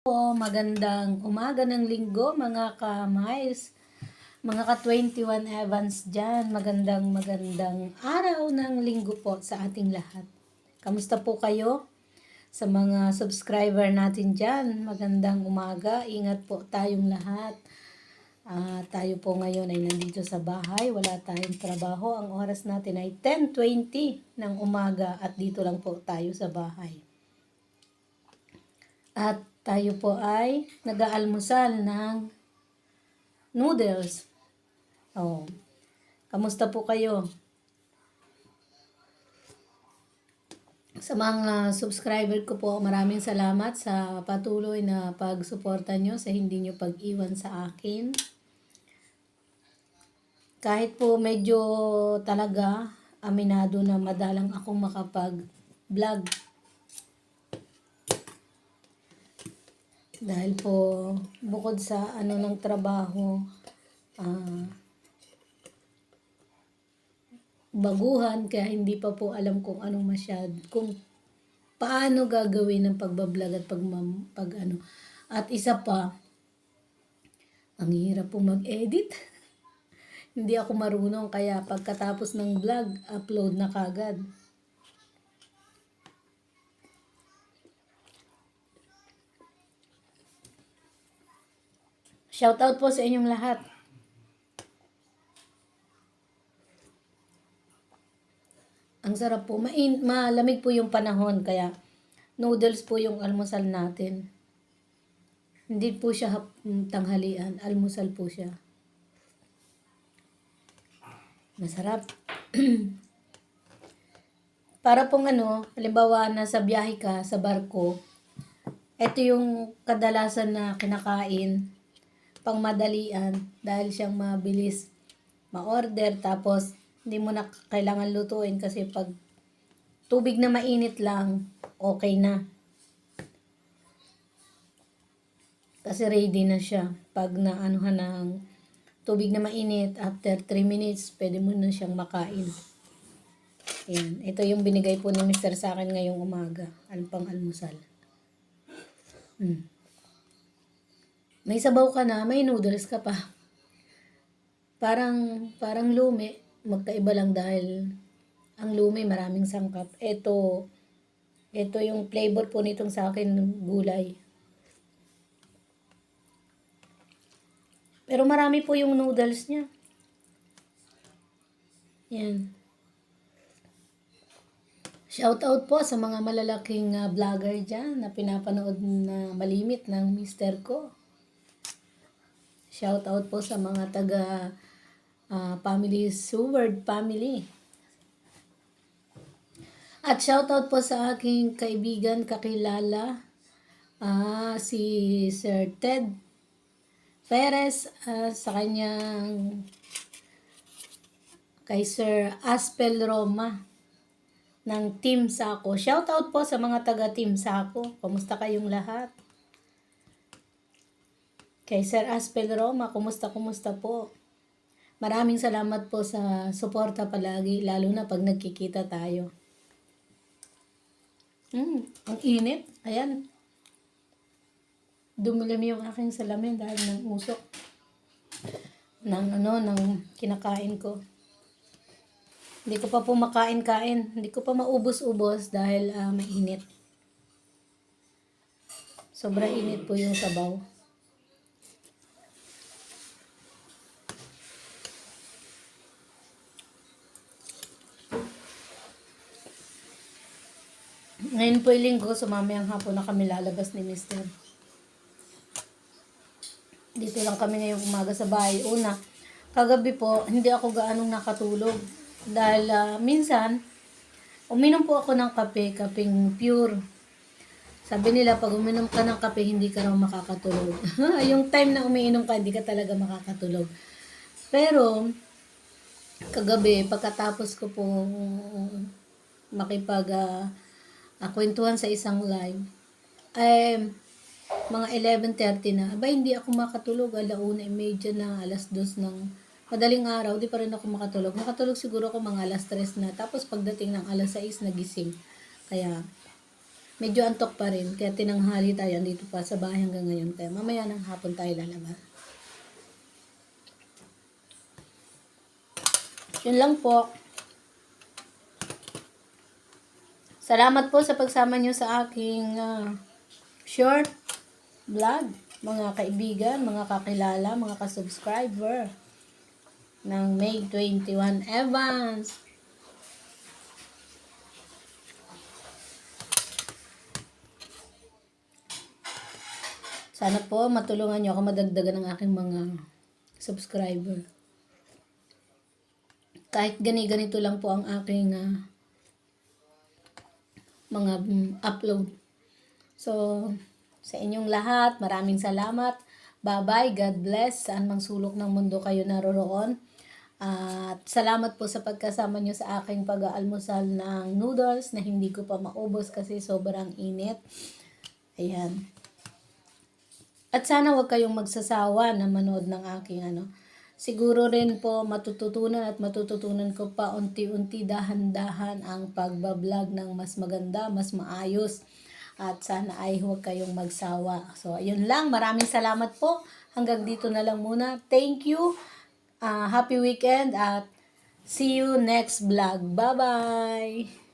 Magandang umaga ng linggo mga ka-miles, mga ka-21 Evans dyan. Magandang araw ng linggo po sa ating lahat. Kamusta po kayo? Sa mga subscriber natin dyan, magandang umaga. Ingat po tayong lahat. Tayo po ngayon ay nandito sa bahay. Wala tayong trabaho. Ang oras natin ay 10:20 ng umaga at dito lang po tayo sa bahay. At tayo po ay nag-aalmusal ng noodles. Kamusta po kayo? Sa mga subscriber ko po, maraming salamat sa patuloy na pagsuporta nyo, sa hindi nyo pag-iwan sa akin. Kahit po medyo talaga aminado na madalang akong makapag-vlog. Dahil po bukod sa ng trabaho, baguhan, kaya hindi pa po alam kung kung paano gagawin ng pagbablog at At isa pa, ang hirap po mag-edit. Hindi ako marunong, kaya pagkatapos ng vlog, upload na kagad. Shoutout po sa inyong lahat. Ang sarap po. Malamig po yung panahon, kaya noodles po yung almusal natin. Hindi po siya tanghalian. Almusal po siya. Masarap. Para pong halimbawa nasa biyahe ka sa barko, ito yung kadalasan na kinakain pang madalian dahil siyang mabilis ma-order, tapos hindi mo na kailangan lutuin kasi pag tubig na mainit lang, okay na. Kasi ready na siya. Pag naanuhan ng tubig na mainit, after 3 minutes, pwede mo na siyang makain. Ayan. Ito yung binigay po ni Mr. sa akin ngayong umaga. Pang almusal. May sabaw ka na, may noodles ka pa. Parang lumi. Magkaiba lang dahil ang lumi maraming sangkap. Ito yung flavor po nitong sa akin, gulay. Pero marami po yung noodles niya. Yan. Shoutout po sa mga malalaking vlogger dyan na pinapanood na malimit ng mister ko. Shoutout po sa mga taga family, Seward family. At shoutout po sa aking kaibigan, kakilala, si Sir Ted Perez, sa kanyang kay Sir Aspel Roma ng Team Sako. Shoutout po sa mga taga Team Sako. Kumusta kayong lahat? Kay Sir Aspel Roma, kumusta po? Maraming salamat po sa suporta palagi, lalo na pag nagkikita tayo. Ang init. Ayan. Dumilim yung aking salamin dahil ng usok. Ng kinakain ko. Hindi ko pa po makain-kain. Hindi ko pa maubos-ubos dahil mainit. Sobra init po yung sabaw. Ngayon po yung linggo, so mamayang hapon na kami lalabas ni Mr. Dito lang kami ngayong umaga sa bahay. Una, kagabi po, hindi ako gaanong nakatulog. Dahil minsan, uminom po ako ng kapeng pure. Sabi nila, pag uminom ka ng kape, hindi ka raw makakatulog. Yung time na umiinom ka, hindi ka talaga makakatulog. Pero, kagabi, pagkatapos ko po kwentuhan sa isang live, mga 11:30 na. Hindi ako makatulog. 1:30 na, 2:00 ng madaling araw, di pa rin ako makatulog. Nakatulog siguro ako mga 3:00 na. Tapos pagdating ng 6:00, nagising. Kaya, Medyo antok pa rin, kaya tinanghali tayo, andito pa sa bahay hanggang ngayon. Kaya mamaya ng hapon tayo lalabas. Yun lang po. Salamat po sa pagsama nyo sa aking short vlog. Mga kaibigan, mga kakilala, mga kasubscriber ng May 21 Evans. Sana po matulungan nyo ako madagdagan ng aking mga subscriber. Kahit ganito lang po ang aking mga upload. So, sa inyong lahat, maraming salamat. Bye-bye. God bless. Saan mang sulok ng mundo kayo naroroon. At salamat po sa pagkasama nyo sa aking pag-aalmusal ng noodles na hindi ko pa maubos kasi sobrang init. Ayan. At sana wag kayong magsasawa na manood ng aking Siguro rin po matututunan ko pa unti-unti dahan-dahan ang pagbablog ng mas maganda, mas maayos. At sana ay huwag kayong magsawa. So, ayun lang. Maraming salamat po. Hanggang dito na lang muna. Thank you. Happy weekend at see you next vlog. Bye-bye!